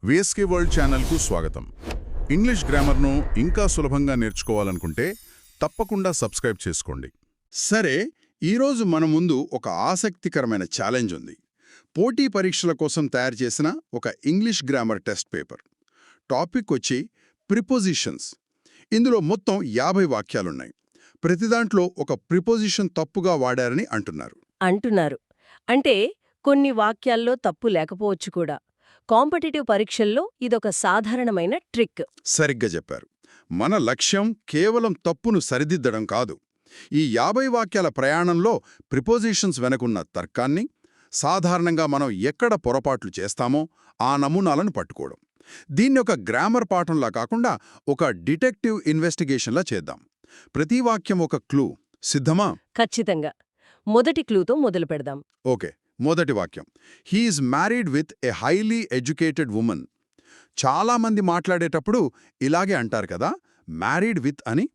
VSK world ఛానల్కు స్వాగతం. English గ్రామర్ను ఇంకా సులభంగా నేర్చుకోవాలనుకుంటే తప్పకుండా సబ్స్క్రైబ్ చేసుకోండి. సరే, ఈరోజు మన ముందు ఒక ఆసక్తికరమైన ఛాలెంజ్ ఉంది. పోటీ పరీక్షల కోసం తయారు చేసిన ఒక English grammar test paper. Topic వచ్చి ప్రిపోజిషన్స్. ఇందులో మొత్తం 50 వాక్యాలున్నాయి. ప్రతిదాంట్లో ఒక ప్రిపోజిషన్ తప్పుగా వాడారని అంటున్నారు. అంటే కొన్ని వాక్యాల్లో తప్పు లేకపోవచ్చు కూడా. కాంపిటీటివ్ పరీక్షల్లో ఇదొక సాధారణమైన ట్రిక్. సరిగ్గా చెప్పారు. మన లక్ష్యం కేవలం తప్పును సరిదిద్దడం కాదు. ఈ 50 వాక్యాల ప్రయాణంలో ప్రిపోజిషన్స్ వెనకున్న తర్కాన్ని, సాధారణంగా మనం ఎక్కడ పొరపాట్లు చేస్తామో ఆ నమూనాలను పట్టుకోవడం. దీన్ని ఒక గ్రామర్ పాఠంలా కాకుండా ఒక డిటెక్టివ్ ఇన్వెస్టిగేషన్లా చేద్దాం. ప్రతి వాక్యం ఒక క్లూ. సిద్ధమా? ఖచ్చితంగా. మొదటి క్లూతో మొదలు పెడదాం. ఓకే, మొదటి వాక్యం. He's married with a highly educated woman. చాలామంది మాట్లాడేటప్పుడు ఇలాగే అంటారు కదా, మ్యారీడ్ విత్ అని.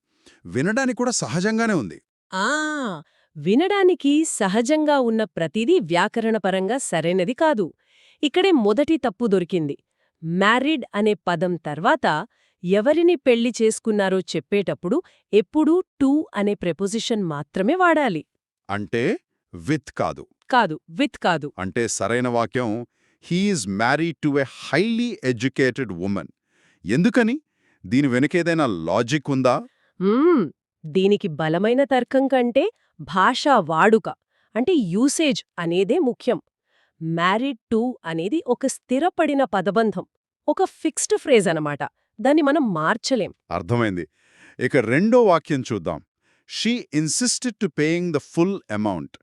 వినడానికి కూడా సహజంగానే ఉంది. ఆ వినడానికి సహజంగా ఉన్న ప్రతిదీ వ్యాకరణపరంగా సరైనది కాదు. ఇక్కడే మొదటి తప్పు దొరికింది. మ్యారీడ్ అనే పదం తర్వాత ఎవరిని పెళ్లి చేసుకున్నారో చెప్పేటప్పుడు ఎప్పుడూ టు అనే ప్రెపోజిషన్ మాత్రమే వాడాలి. అంటే విత్ కాదు. విత్ కాదు. అంటే సరైన వాక్యం he's married to a highly educated woman. ఎందుకని? దీని వెనకేదైనా లాజిక్ ఉందా? దీనికి బలమైన తర్కం కంటే భాషా వాడుక అంటే యూసేజ్ అనేదే ముఖ్యం. మ్యారీడ్ టు అనేది ఒక స్థిరపడిన పదబంధం, ఒక ఫిక్స్డ్ ఫ్రేజ్ అనమాట. దాన్ని మనం మార్చలేం. అర్థమైంది. ఇక రెండో వాక్యం చూద్దాం. She insisted to paying the full amount.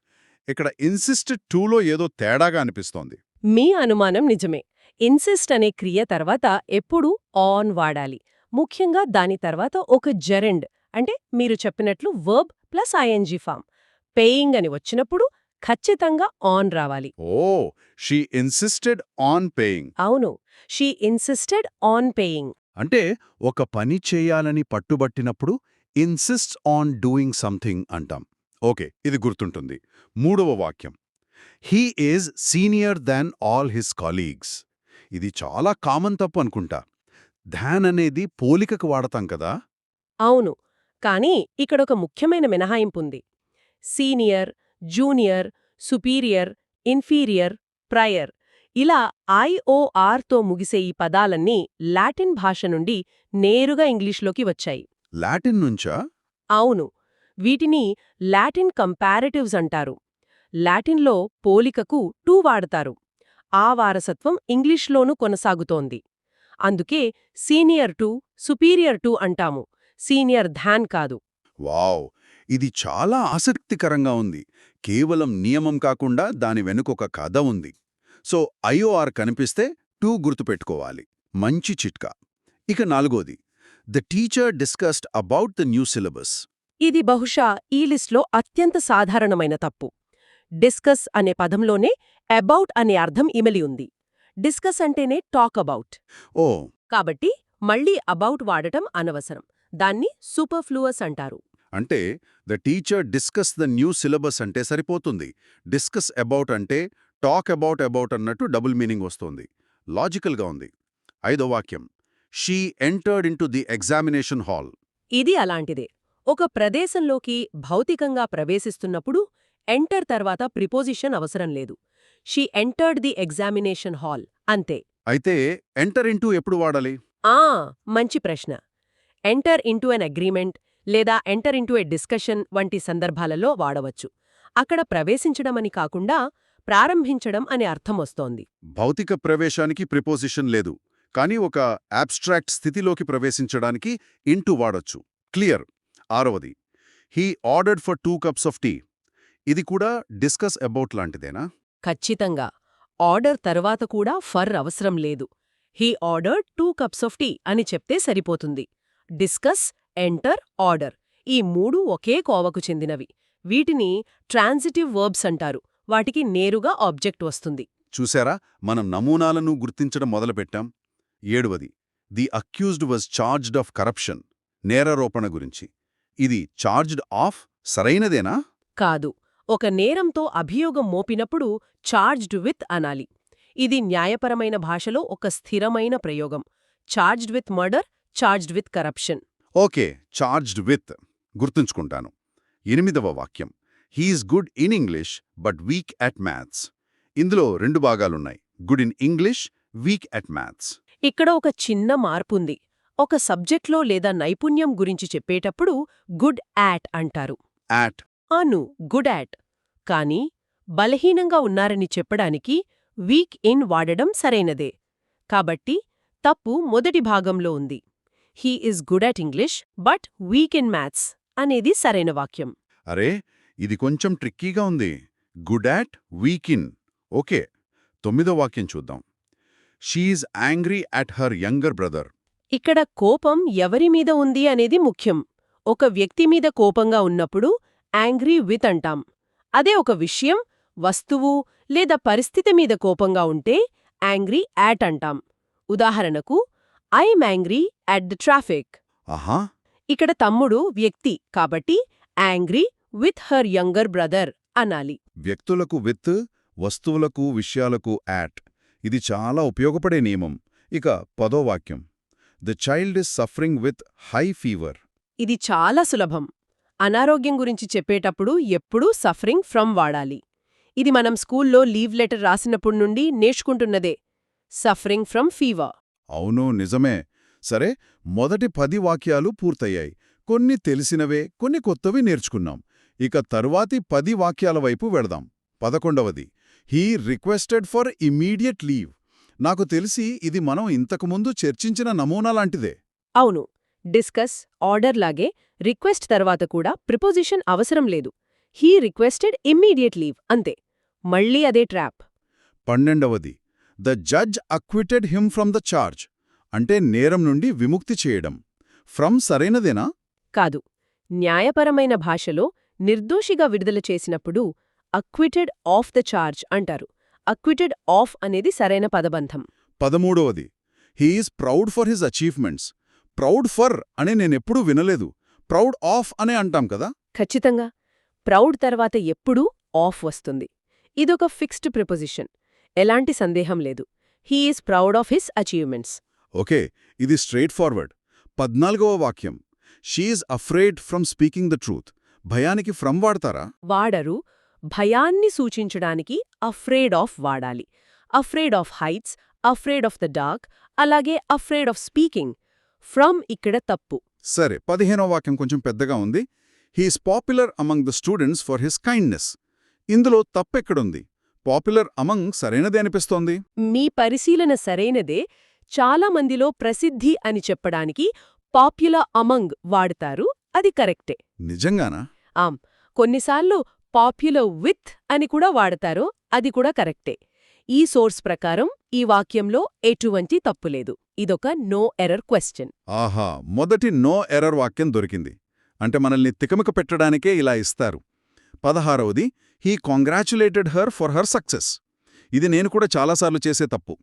ఇక్కడ ఇన్సిస్టెడ్ టూలో ఏదో తేడాగా అనిపిస్తోంది. మీ అనుమానం నిజమే. ఇన్సిస్ట్ అనే క్రియ తర్వాత ఎప్పుడూ ఆన్ వాడాలి. ముఖ్యంగా దాని తర్వాత ఒక జెరెండ్ అంటే మీరు చెప్పినట్లు verb plus ING form. Paying అని వచ్చినప్పుడు ఖచ్చితంగా ఆన్ రావాలి. Oh, she insisted on paying. అవును, షీ ఇన్సిస్టెడ్ ఆన్ పేయింగ్. అంటే ఒక పని చేయాలని పట్టుబట్టినప్పుడు ఇన్సిస్ట్స్ ఆన్ డూయింగ్ సంథింగ్ అంటాం. ఓకే, ఇది గుర్తుంటుంది. మూడవ వాక్యం. He is senior than all his colleagues. ఇది చాలా కామన్ తప్పు అనుకుంటా. ధ్యాన్ అనేది పోలికకు వాడతాం కదా. అవును, కానీ ఇక్కడొక ముఖ్యమైన మినహాయింపుంది. Senior, junior, superior, inferior, prior ఇలా ఐఓఆర్తో ముగిసే ఈ పదాలన్నీ లాటిన్ భాష నుండి నేరుగా ఇంగ్లీష్లోకి వచ్చాయి. లాటిన్ నుంచా? అవును, వీటిని లాటిన్ కంపారిటివ్స్ అంటారు. లాటిన్లో పోలికకు టు వాడతారు. ఆ వారసత్వం ఇంగ్లీష్లోనూ కొనసాగుతోంది. అందుకే సీనియర్ టు, సుపీరియర్ టు అంటాము, సీనియర్ ధ్యాన్ కాదు. వావ్, ఇది చాలా ఆసక్తికరంగా ఉంది. కేవలం నియమం కాకుండా దాని వెనుకొక కథ ఉంది. సో ఐఓఆర్ కనిపిస్తే టు గుర్తుపెట్టుకోవాలి. మంచి చిట్కా. ఇక నాలుగోది. The teacher discussed about the new syllabus. ఇది బహుశా ఈ లిస్ట్లో అత్యంత సాధారణమైన తప్పు. డిస్కస్ అనే పదంలోనే అబౌట్ అనే అర్థం ఇమిలి ఉంది. డిస్కస్ అంటేనే టాక్ అబౌట్. ఓ, కాబట్టి మళ్ళీ అబౌట్ వాడటం అనవసరం. దాన్ని సూపర్ఫ్లూయస్ అంటారు. అంటే the teacher discuss the new syllabus అంటే సరిపోతుంది. డిస్కస్ అబౌట్ అంటే టాక్ అబౌట్ అన్నట్టు డబుల్ మీనింగ్ వస్తుంది. లాజికల్గా ఉంది. ఐదో వాక్యం. She entered into the examination hall. ఇది అలాంటిదే. ఒక ప్రదేశంలోకి భౌతికంగా ప్రవేశిస్తున్నప్పుడు ఎంటర్ తర్వాత ప్రిపోజిషన్ అవసరం లేదు. She entered the examination hall అంతే. అయితే ఎంటర్ ఇంటూ ఎప్పుడు వాడాలి? మంచి ప్రశ్న. ఎంటర్ ఇంటూ ఎన్ అగ్రీమెంట్ లేదా ఎంటర్ ఇంటూ ఎ డిస్కషన్ వంటి సందర్భాలలో వాడవచ్చు. అక్కడ ప్రవేశించడమని కాకుండా ప్రారంభించడం అనే అర్థం వస్తోంది. భౌతిక ప్రవేశానికి ప్రిపోజిషన్ లేదు, కానీ ఒక అబ్స్ట్రాక్ట్ స్థితిలోకి ప్రవేశించడానికి ఇంటూ వాడొచ్చు. క్లియర్. ఆరవది. He ordered for 2 cups of tea. ఇది కూడా డిస్కస్ అబౌట్ లాంటిదేనా? ఖచ్చితంగా. ఆర్డర్ తర్వాత కూడా ఫర్ అవసరం లేదు. He ordered 2 cups of tea అని చెప్తే సరిపోతుంది. డిస్కస్, ఎంటర్, ఆర్డర్ ఈ మూడు ఒకే కోవకు చెందినవి. వీటిని ట్రాన్సిటివ్ వర్బ్స్ అంటారు. వాటికి నేరుగా ఆబ్జెక్ట్ వస్తుంది. చూశారా, మనం నమూనాలను గుర్తించడం మొదలుపెట్టాం. ఏడవది. The accused was charged of corruption. నేరారోపణ గురించి. ఇది చార్జ్డ్ ఆఫ్ సరైనదేనా? కాదు. ఒక నేరంతో అభియోగం మోపినప్పుడు చార్జ్డ్ విత్ అనాలి. ఇది న్యాయపరమైన భాషలో ఒక స్థిరమైన ప్రయోగం. Charged with murder, charged with corruption. Okay, charged with గుర్తుంచుకుంటాను. 8వ వాక్యం, he is good in English but weak at maths. ఇందులో 2 భాగాలున్నాయి, good in English, weak at maths. ఇక్కడ ఒక చిన్న మార్పుంది. ఒక సబ్జెక్ట్లో లేదా నైపుణ్యం గురించి చెప్పేటప్పుడు గుడ్ యాట్ అంటారు. At Anu good at. కానీ బలహీనంగా ఉన్నారని చెప్పడానికి వీక్ ఇన్ వాడడం సరైనదే. కాబట్టి తప్పు మొదటి భాగంలో ఉంది. He is good at English but weak in maths అనేది సరైన వాక్యం. అరే, ఇది కొంచెం ట్రిక్కీగా ఉంది. Good at, weak in. Okay, 9వ వాక్యం చూద్దాం. She is angry at her younger brother. ఇక్కడ కోపం ఎవరి మీద ఉంది అనేది ముఖ్యం. ఒక వ్యక్తి మీద కోపంగా ఉన్నప్పుడు యాంగ్రీ విత్ అంటాం. అదే ఒక విషయం, వస్తువు లేదా పరిస్థితి మీద కోపంగా ఉంటే యాంగ్రీ యాట్ అంటాం. ఉదాహరణకు, I'm angry at the traffic. ఆహా, ఇక్కడ తమ్ముడు వ్యక్తి కాబట్టి angry with her younger brother అనాలి. వ్యక్తులకు విత్, వస్తువులకు, విషయాలకు యాట్. ఇది చాలా ఉపయోగపడే నియమం. ఇక 10వ వాక్యం, the child is suffering with high fever. ఇది చాలా సులభం. అనారోగ్యం గురించి చెప్పేటప్పుడు ఎప్పుడూ సఫరింగ్ ఫ్రమ్ వాడాలి. ఇది మనం స్కూల్లో లీవ్ లెటర్ రాసినప్పుడు నుండి నేర్చుకుంటున్నదే. Suffering from fever. అవును, నిజమే. సరే, మొదటి 10 వాక్యాలు పూర్తయ్యాయి. కొన్ని తెలిసినవే, కొన్ని కొత్తవి నేర్చుకున్నాం. ఇక తరువాతి 10 వాక్యాల వైపు వెడదాం. 11వది, he requested for immediate leave. నాకు తెలిసి ఇది మనం ఇంతకుముందు చర్చించిన నమూనా లాంటిదే. అవును, డిస్కస్, ఆర్డర్ లాగే రిక్వెస్ట్ తర్వాత కూడా ప్రిపోజిషన్ అవసరం లేదు. హీ రిక్వెస్టెడ్ ఇమ్మీడియట్ లీవ్ అంతే. మళ్ళీ అదే ట్రాప్. 12వది, the judge acquitted him from the charge. అంటే నేరం నుండి విముక్తి చేయడం. ఫ్రమ్ సరైనదేనా? కాదు. న్యాయపరమైన భాషలో నిర్దోషిగా విడుదల చేసినప్పుడు అక్విటెడ్ ఆఫ్ ద చార్జ్ అంటారు. అక్విటెడ్ ఆఫ్ అనేది సరైన పదబంధం. 13వది, he is proud for his achievements. Proud for అని నేనెప్పుడూ వినలేదు. ప్రౌడ్ ఆఫ్ అనే అంటాం కదా. ఖచ్చితంగా. ప్రౌడ్ తర్వాత ఎప్పుడూ ఆఫ్ వస్తుంది. ఇదొక ఫిక్స్డ్ ప్రిపోజిషన్. ఎలాంటి సందేహం లేదు. He is proud of his achievements. Okay, ఇది స్ట్రెయిట్ ఫార్వర్డ్. 14వ వాక్యం, she is afraid from speaking the truth. భయానికి ఫ్రమ్ వాడతారా? వాడరు. భయాన్ని సూచించడానికి అఫ్రేడ్ ఆఫ్ వాడాలి. Afraid of heights, afraid of the dark, అలాగే అఫ్రేడ్ ఆఫ్ స్పీకింగ్. ఫ్రమ్ ఇక్కడ తప్పు. సరే, 15వ వాక్యం కొంచెం పెద్దగా ఉంది. He's popular among the students for his kindness. ఇందులో తప్పెక్కడుంది? పాపులర్ అమంగ్ సరైనదే అనిపిస్తోంది. మీ పరిశీలన సరైనదే. చాలా మందిలో ప్రసిద్ధి అని చెప్పడానికి పాప్యులర్ అమంగ్ వాడతారు. అది కరెక్టే. నిజంగానా? ఆమ్. కొన్నిసార్లు పాప్యులర్ విత్ అని కూడా వాడతారు. అది కూడా కరెక్టే. ఈ సోర్స్ ప్రకారం ఈ వాక్యంలో ఎటువంటి తప్పులేదు. ఇదొక నో ఎర్రర్ క్వశ్చన్. ఆహా, మొదటి నో ఎర్రర్ వాక్యం దొరికింది. అంటే మనల్ని తికమక పెట్టడానికే ఇలా ఇస్తారు. 16వది, he congratulated her for her success. ఇది నేను కూడా చాలాసార్లు చేసే తప్పు.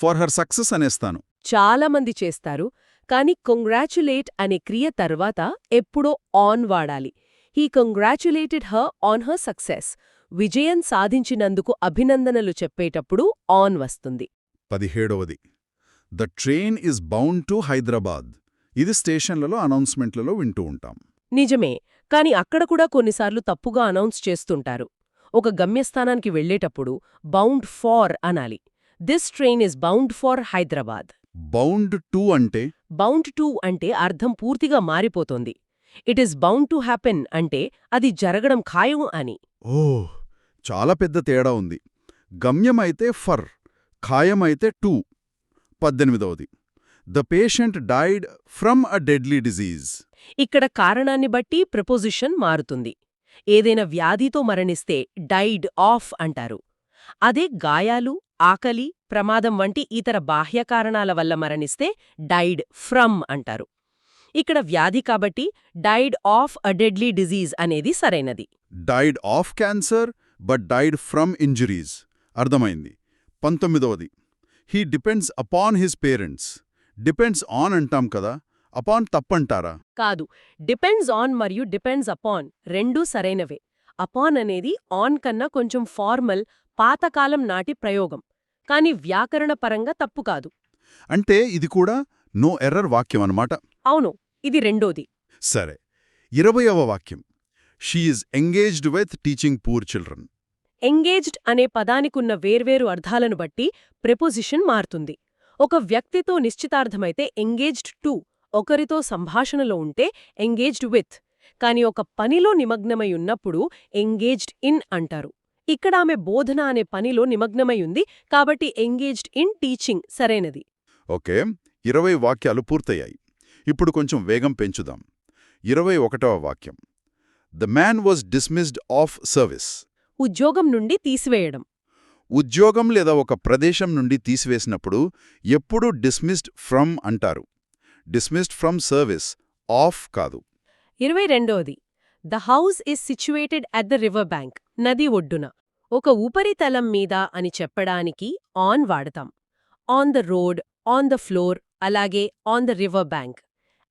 ఫర్ హర్ సక్సెస్ అనేస్తాను. చాలామంది చేస్తారు. కానీ కంగ్రాచ్యులేట్ అనే క్రియ తర్వాత ఎప్పుడో ఆన్ వాడాలి. He congratulated her on her success. విజయం సాధించినందుకు అభినందనలు చెప్పేటప్పుడు ఆన్ వస్తుంది. 17వది, the train is bound to Hyderabad. ఇది స్టేషన్లలో అనౌన్స్మెంట్లలో వింటూ ఉంటాం. నిజమే. కాని అక్కడ కూడా కొన్నిసార్లు తప్పుగా అనౌన్స్ చేస్తుంటారు. ఒక గమ్యస్థానానికి వెళ్లేటప్పుడు బౌండ్ ఫార్ అనాలి. This train is bound for Hyderabad. Bound to అంటే? బౌండ్ టు అంటే అర్థం పూర్తిగా మారిపోతోంది. It is bound to happen అంటే అది జరగడం ఖాయం అని. ఓహ్, చాలా పెద్ద తేడా ఉంది. గమ్యమైతే ఫర్, ఖాయమైతే టు. 18వది, the patient died from a deadly disease. ఇక్కడ కారణాన్ని బట్టి ప్రిపోజిషన్ మారుతుంది. ఏదైనా వ్యాధితో మరణిస్తే డైడ్ ఆఫ్ అంటారు. అదే గాయాలు, ఆకలి, ప్రమాదం వంటి ఇతర బాహ్య కారణాల వల్ల మరణిస్తే డైడ్ ఫ్రమ్ అంటారు. ఇక్కడ వ్యాధి కాబట్టి died of a deadly disease అనేది సరైనది. Died of cancer but died from injuries. అర్థమైంది. 19వది, he depends upon his parents. Depends on అంటాం కదా, అపాన్ తప్పంటారా? కాదు. డిపెండ్స్ ఆన్ మరియు డిపెండ్స్ అపాన్ రెండూ సరైనవే. అపాన్ అనేది ఆన్ కన్నా కొంచెం ఫార్మల్, పాతకాలం నాటి ప్రయోగం. కాని వ్యాకరణపరంగా తప్పు కాదు. అంటే ఇది కూడా నో ఎర్రర్ వాక్యం అన్నమాట. అవును, ఇది రెండోది. సరే, 20వ వాక్యం. She is engaged with teaching poor children. Engaged అనే పదానికున్న వేర్వేరు అర్థాలను బట్టి ప్రెపోజిషన్ మారుతుంది. ఒక వ్యక్తితో నిశ్చితార్థమైతే ఎంగేజ్డ్ టు, ఒకరితో సంభాషణలో ఉంటే ఎంగేజ్డ్ విత్, కాని ఒక పనిలో నిమగ్నమై ఉన్నప్పుడు ఎంగేజ్డ్ ఇన్ అంటారు. ఇక్కడ ఆమె బోధన అనే పనిలో నిమగ్నమై ఉంది కాబట్టి ఎంగేజ్డ్ ఇన్ టీచింగ్ సరైనది. ఓకే, 20 వాక్యాలు పూర్తయ్యాయి. ఇప్పుడు కొంచెం వేగం పెంచుదాం. 21వ వాక్యం. The man was dismissed of service. ఉద్యోగం నుండి తీసివేయడం. ఉద్యోగం లేదా ఒక ప్రదేశం నుండి తీసివేసినప్పుడు ఎప్పుడూ డిస్మిస్డ్ ఫ్రమ్ అంటారు. డిస్మిస్డ్ ఫ్రమ్ సర్వీస్, ఆఫ్ కాదు. 22ది. The house is situated at the river bank, నది ఒడ్డున. ఒక ఉపరితలం మీద అని చెప్పడానికి ఆన్ వాడతాం. On the road, on the floor, అలాగే on the river bank.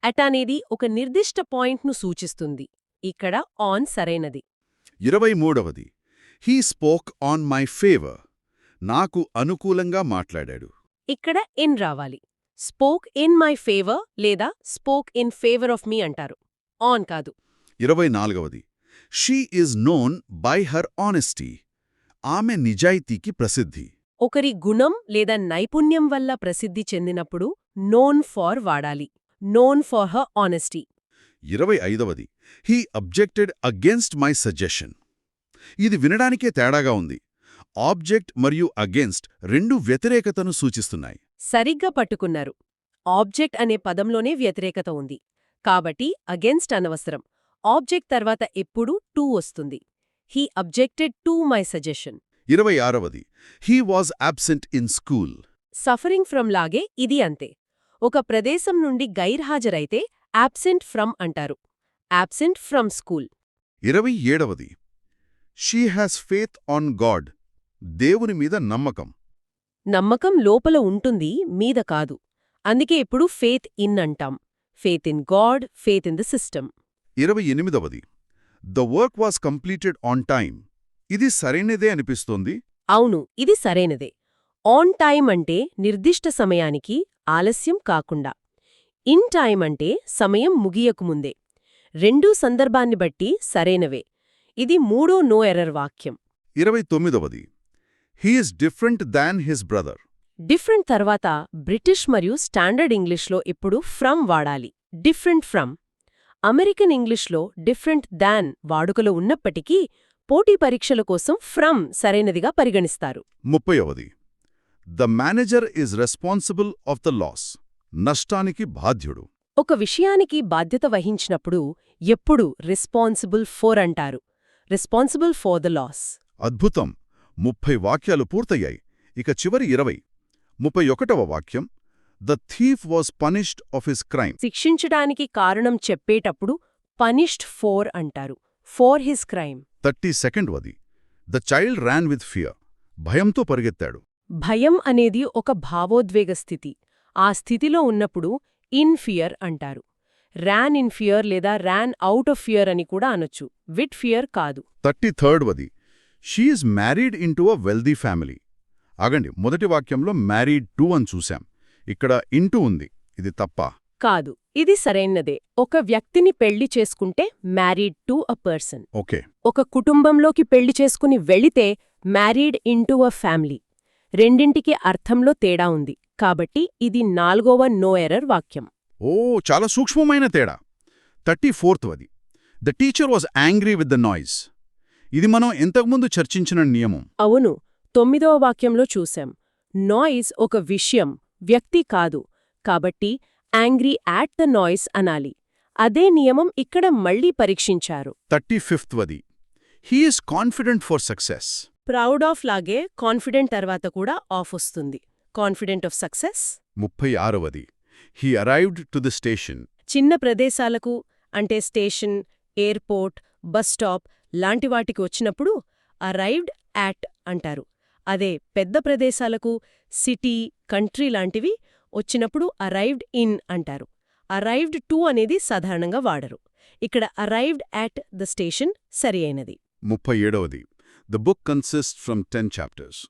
At అనేది ఒక నిర్దిష్ట పాయింట్ను సూచిస్తుంది. ఇక్కడ ఆన్ సరైనది. 23వది. He spoke on my favour. నాకు అనుకూలంగా మాట్లాడాడు. ఇక్కడ ఇన్ రావాలి. స్పోక్ ఇన్ మై ఫేవర్ లేదా spoke in favour of me అంటారు, ఆన్ కాదు. 24వది. She is known by her honesty. ఆమె నిజాయితీకి ప్రసిద్ధి. ఒకరి గుణం లేదా నైపుణ్యం వల్ల ప్రసిద్ధి చెందినప్పుడు నోన్ ఫార్ వాడాలి. Known for her honesty. 25వది. He objected against my suggestion. ఇది వినడానికే తేడాగా ఉంది. ఆబ్జెక్ట్ మరియు అగేన్స్ట్ రెండు వ్యతిరేకతను సూచిస్తున్నాయి. సరిగ్గా పట్టుకున్నారు. ఆబ్జెక్ట్ అనే పదంలోనే వ్యతిరేకత ఉంది. కాబట్టి అగేన్స్ట్ అనవసరం. ఆబ్జెక్ట్ తర్వాత ఎప్పుడూ టు వస్తుంది. He objected to my suggestion. 26వది. He was absent in school. Suffering from లాగే ఇది అంతే. ఒక ప్రదేశం నుండి గైర్హాజరైతే యాబ్సెంట్ ఫ్రమ్ అంటారు. Absent from school. 27వది. She has faith on God. దేవుని మీద నమ్మకం. నమ్మకం లోపల ఉంటుంది, మీద కాదు. అందుకే ఎప్పుడు ఫేత్ ఇన్ అంటాం. Faith in God, faith in the system. 28వది. The work was completed on time. ఇది సరైనదే అనిపిస్తోంది. అవును, ఇది సరైనదే. ఆన్ టైమ్ అంటే నిర్దిష్ట సమయానికి, ఆలస్యం కాకుండా. ఇన్ టైమ్ అంటే సమయం ముగియకుముందే. రెండూ సందర్భాన్ని బట్టి సరైనవే. ఇది మూడో నో ఎర్రర్ వాక్యం. 29వది. He is different than his brother. Different తర్వాత బ్రిటిష్ మరియు స్టాండర్డ్ ఇంగ్లీష్లో ఎప్పుడు ఫ్రమ్ వాడాలి. Different from. అమెరికన్ ఇంగ్లీష్లో డిఫరెంట్ దాన్ వాడుకలో ఉన్నప్పటికీ పోటీ పరీక్షల కోసం ఫ్రమ్ సరైనదిగా పరిగణిస్తారు. 30వది. The manager is responsible of the loss. నష్టానికి బాధ్యుడు. ఒక విషయానికి బాధ్యత వహించినప్పుడు ఎప్పుడు రెస్పాన్సిబుల్ ఫోర్ అంటారు. Responsible for the loss. అద్భుతం. 30 వాక్యాలు పూర్తయ్యాయి. ఇక చివరి 20. 31వ వాక్యం. The thief was punished of his crime. శిక్షించడానికి కారణం చెప్పేటప్పుడు పనిష్డ్ ఫోర్ అంటారు. For his crime. 32వది. The child ran with fear. భయంతో పరిగెత్తాడు. భయం అనేది ఒక భావోద్వేగ స్థితి. ఆ స్థితిలో ఉన్నప్పుడు ఇన్ ఫియర్ అంటారు. ర్యాన్ ఇన్ ఫియర్ లేదా ర్యాన్ అవుట్ ఆఫ్ ఫియర్ అని కూడా అనొచ్చు. విత్ ఫియర్ కాదు. 33వది. She is married into a wealthy family. ఆగండి, మొదటి వాక్యంలో మ్యారీడ్ టు అని చూశాం. ఇక్కడ ఇంటూ ఉంది. ఇది తప్పా? కాదు, ఇది సరైనదే. ఒక వ్యక్తిని పెళ్లి చేసుకుంటే married to a person. Okay. ఒక కుటుంబంలోకి పెళ్లి చేసుకుని వెళితే మ్యారీడ్ ఇంటూ అ ఫ్యామిలీ. రెండింటికి అర్థంలో తేడా ఉంది. కాబట్టి ఇది 4వ నో ఎర్రర్ వాక్యం. ఓ, చాలా సూక్ష్మమైన తేడా. 34వది. The teacher was angry with the noise. ఇది మనం ఇంతకుముందు చర్చించిన నియమం. అవును, 9వ వాక్యంలో చూశాం. నాయిస్ ఒక విషయం, వ్యక్తి కాదు. కాబట్టి యాంగ్రీ యాట్ ద నాయిస్ అనాలి. అదే నియమం ఇక్కడ మళ్లీ పరీక్షించారు. 35వది. He is confident for success. Proud of లాగే కాన్ఫిడెంట్ తర్వాత కూడా ఆఫ్ వస్తుంది. Confident of success. 36వది. He arrived to the station. చిన్న ప్రదేశాలకు అంటే స్టేషన్, ఎయిర్పోర్ట్, బస్ స్టాప్ లాంటి వాటికి వచ్చినప్పుడు అరైవ్డ్ యాట్ అంటారు. అదే పెద్ద ప్రదేశాలకు సిటీ, కంట్రీ లాంటివి వచ్చినప్పుడు అరైవ్డ్ ఇన్ అంటారు. అరైవ్డ్ టు అనేది సాధారణంగా వాడరు. ఇక్కడ అరైవ్డ్ యాట్ ద స్టేషన్ సరి అయినది. 37వది. The book consist from 10 chapters.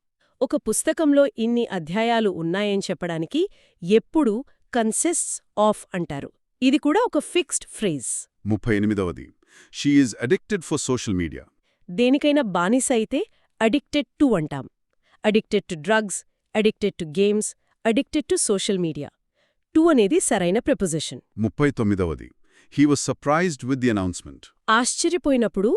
ఒక పుస్తకంలో ఇన్ని అధ్యాయాలు ఉన్నాయని చెప్పడానికి ఎప్పుడూ కన్సిస్ట్స్ ఆఫ్ అంటారు. ఇది కూడా ఒక ఫిక్స్డ్ ఫ్రేజ్. 38వది she is addicted for social media. దేనికైనా బానిస అయితే అడిక్టెడ్ టు అంటాం. Addicted to drugs, addicted to games, addicted to social media. To అనేది సరైన ప్రిపోజిషన్. 39వది he was surprised with the announcement. ఆశ్చర్యపోయినప్పుడు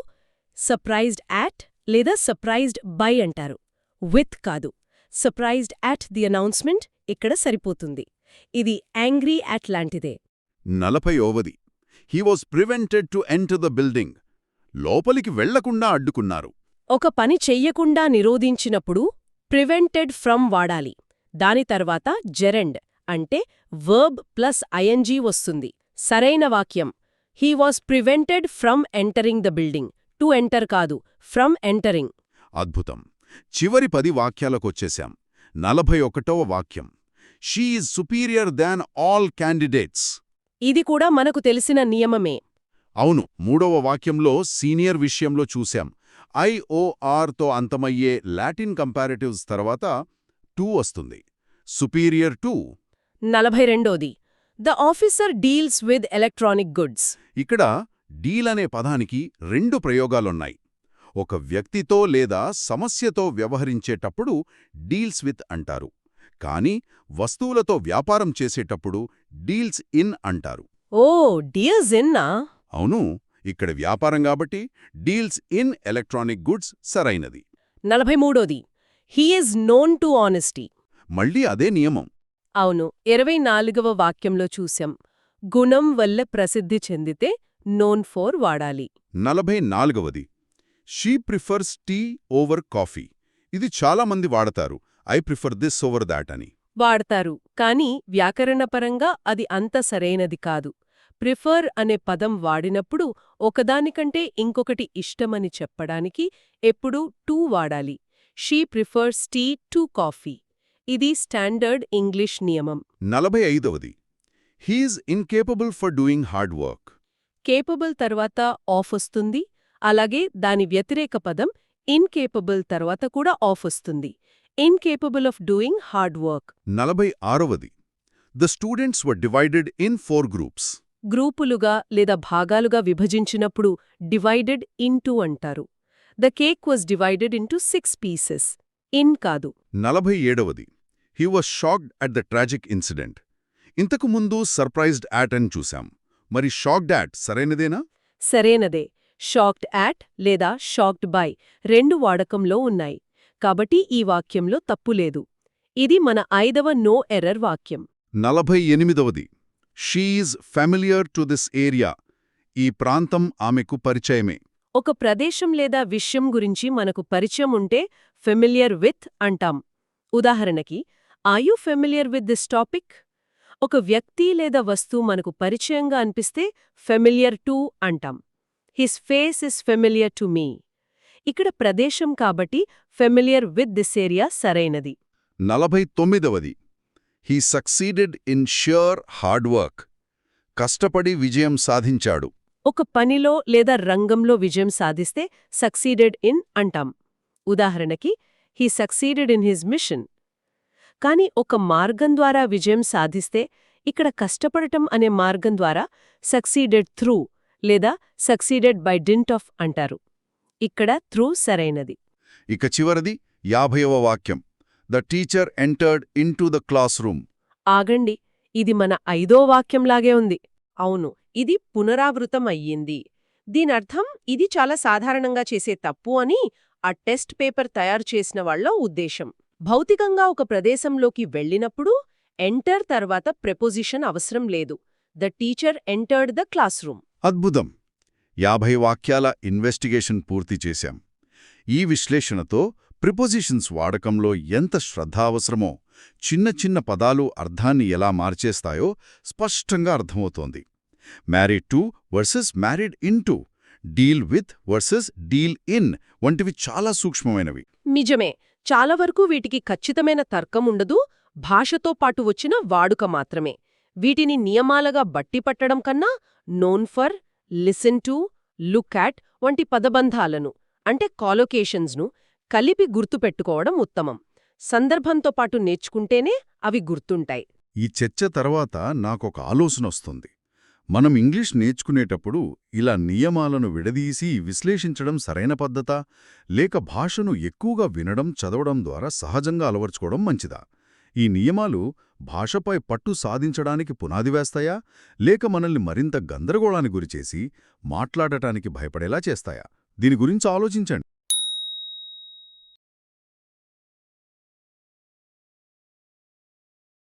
సర్ప్రైజ్డ్ యాట్ లేదా సర్ప్రైజ్డ్ బై అంటారు. విత్ కాదు. సర్ప్రైజ్డ్ యాట్ ది అనౌన్స్మెంట్ ఇక్కడ సరిపోతుంది. ఇది యాంగ్రీ యాట్ లాంటిదే. 40వది he was prevented to enter the building. లోపలికి వెళ్లకుండా అడ్డుకున్నారు. ఒక పని చెయ్యకుండా నిరోధించినప్పుడు ప్రివెంటెడ్ ఫ్రమ్ వాడాలి. దాని తర్వాత జెరెండ్ అంటే వర్బ్ ప్లస్ ఐఎన్జీ వస్తుంది. సరైన వాక్యం he was prevented from entering the building. To enter కాదు, ఫ్రమ్ ఎంటరింగ్. అద్భుతం. చివరి 10 వాక్యాలకొచ్చేశాం. 41వ వాక్యం she is superior than all candidates. ఇది కూడా మనకు తెలిసిన నియమమే. అవును. 3వ వాక్యంలో సీనియర్ విషయంలో చూశాం. ఐఓఆర్తో అంతమయ్యే లాటిన్ కంపారిటివ్స్ తర్వాత టు వస్తుంది. Superior to. 42ది the officer deals with electronic goods. ఇక్కడ డీల్ అనే పదానికి 2 ప్రయోగాలున్నాయి. ఒక వ్యక్తితో లేదా సమస్యతో వ్యవహరించేటప్పుడు డీల్స్ విత్ అంటారు. కానీ వస్తువులతో వ్యాపారం చేసేటప్పుడు డీల్స్ ఇన్ అంటారు. ఓ, డీల్స్ ఇన్నా? అవును. ఇక్కడ వ్యాపారం కాబట్టి డీల్స్ ఇన్ ఎలక్ట్రానిక్ గుడ్స్ సరైనది. 43ది he is known to honesty. మళ్ళీ అదే నియమం. అవును. 24వ వాక్యంలో చూశాం. గుణం వల్ల ప్రసిద్ధి చెందితే నోన్ ఫోర్ వాడాలి. 44వది she prefers tea over coffee. ఇది చాలామంది వాడతారు. I prefer this over that అని. వాడతారు, కానీ వ్యాకరణపరంగా అది అంత సరైనది కాదు. ప్రిఫర్ అనే పదం వాడినప్పుడు ఒకదానికంటే ఇంకొకటి ఇష్టమని చెప్పడానికి ఎప్పుడూ టు వాడాలి. She prefers tea to coffee. ఇది స్టాండర్డ్ ఇంగ్లీష్ నియమం. 45వది he is incapable for doing hard work. Capable తర్వాత ఆఫ్ వస్తుంది. అలాగే దాని వ్యతిరేక పదం ఇన్కేపబుల్ తర్వాత కూడా ఆఫ్ వస్తుంది. Incapable of doing hard work. 46వది the students were divided in 4 groups. గ్రూపులుగా లేదా భాగాలుగా విభజించినప్పుడు డివైడెడ్ ఇంటూ అంటారు. The cake was divided into 6 pieces. In కాదు. 47వది he was shocked at the tragic incident. ఇంతకు ముందు సర్ప్రైజ్డ్ యాట్ అని చూశాం. మరి షాక్డ్ యాట్ సరైనదేనా? సరైనదే. షాక్డ్ యాట్ లేదా షాక్డ్ బై 2 వాడకంలో ఉన్నాయి. కాబట్టి ఈ వాక్యంలో తప్పులేదు. ఇది మన 5వ నో ఎర్రర్ వాక్యం. 48వది she is familiar to this area. ఈ ప్రాంతం ఆమెకు పరిచయమే. ఒక ప్రదేశం లేదా విషయం గురించి మనకు పరిచయం ఉంటే ఫెమిలియర్ విత్ అంటాం. ఉదాహరణకి, are you familiar with this topic? ఒక వ్యక్తి లేదా వస్తువు మనకు పరిచయంగా అనిపిస్తే ఫెమిలియర్ టు అంటాం. His face is familiar to me. ఇక్కడ ప్రదేశం కాబట్టి ఫెమిలియర్ విత్ దిస్ ఏరియా సరైనది. 49వది he succeeded in sheer hard work. కష్టపడి విజయం సాధించాడు. ఒక పనిలో లేదా రంగంలో విజయం సాధిస్తే సక్సీడెడ్ ఇన్ అంటాం. ఉదాహరణకి, he succeeded in his mission. కాని ఒక మార్గం ద్వారా విజయం సాధిస్తే ఇక్కడ కష్టపడటం అనే మార్గం ద్వారా సక్సీడెడ్ త్రూ లేదా సక్సీడెడ్ బై డింట్ ఆఫ్ అంటారు. ఇక్కడ త్రూ సరైనది. ఇక చివరిది 50వ వాక్యం the teacher entered into the class room. ఆగండి, ఇది మన 5వ వాక్యంలాగే ఉంది. అవును, ఇది పునరావృతం అయ్యింది. దీనర్థం ఇది చాలా సాధారణంగా చేసే తప్పు అని ఆ టెస్ట్ పేపర్ తయారు చేసిన వాళ్ళ ఉద్దేశం. భౌతికంగా ఒక ప్రదేశంలోకి వెళ్ళినప్పుడు ఎంటర్ తర్వాత ప్రెపోజిషన్ అవసరం లేదు. The teacher entered the class room. అద్భుతం. 50 వాక్యాల ఇన్వెస్టిగేషన్ పూర్తి చేశాం. ఈ విశ్లేషణతో ప్రిపోజిషన్స్ వాడకంలో ఎంత శ్రద్ధ అవసరమో, చిన్న చిన్న పదాలు అర్థాన్ని ఎలా మార్చేస్తాయో స్పష్టంగా అర్థమవుతోంది. Married to versus married in to, deal with versus deal in వంటివి చాలా సూక్ష్మమైనవి. నిజమే. చాలా వరకు వీటికి ఖచ్చితమైన తర్కం ఉండదు, భాషతో పాటు వచ్చిన వాడుక మాత్రమే. వీటిని నియమాలుగా బట్టిపట్టడం కన్నా known for, listen to, look at వంటి పదబంధాలను అంటే కాలొకేషన్స్ను కలిపి గుర్తుపెట్టుకోవడం ఉత్తమం. సందర్భంతో పాటు నేర్చుకుంటేనే అవి గుర్తుంటాయి. ఈ చర్చ తర్వాత నాకొక ఆలోచనొస్తుంది. మనం ఇంగ్లీష్ నేర్చుకునేటప్పుడు ఇలా నియమాలను విడదీసి విశ్లేషించడం సరైన పద్ధతా, లేక భాషను ఎక్కువగా వినడం చదవడం ద్వారా సహజంగా అలవర్చుకోవడం మంచిదా? ఈ నియమాలు భాషపై పట్టు సాధించడానికి పునాది వేస్తాయా, లేక మనల్ని మరింత గందరగోళానికి గురిచేసి మాట్లాడటానికి భయపడేలా చేస్తాయా? దీని గురించి ఆలోచించండి.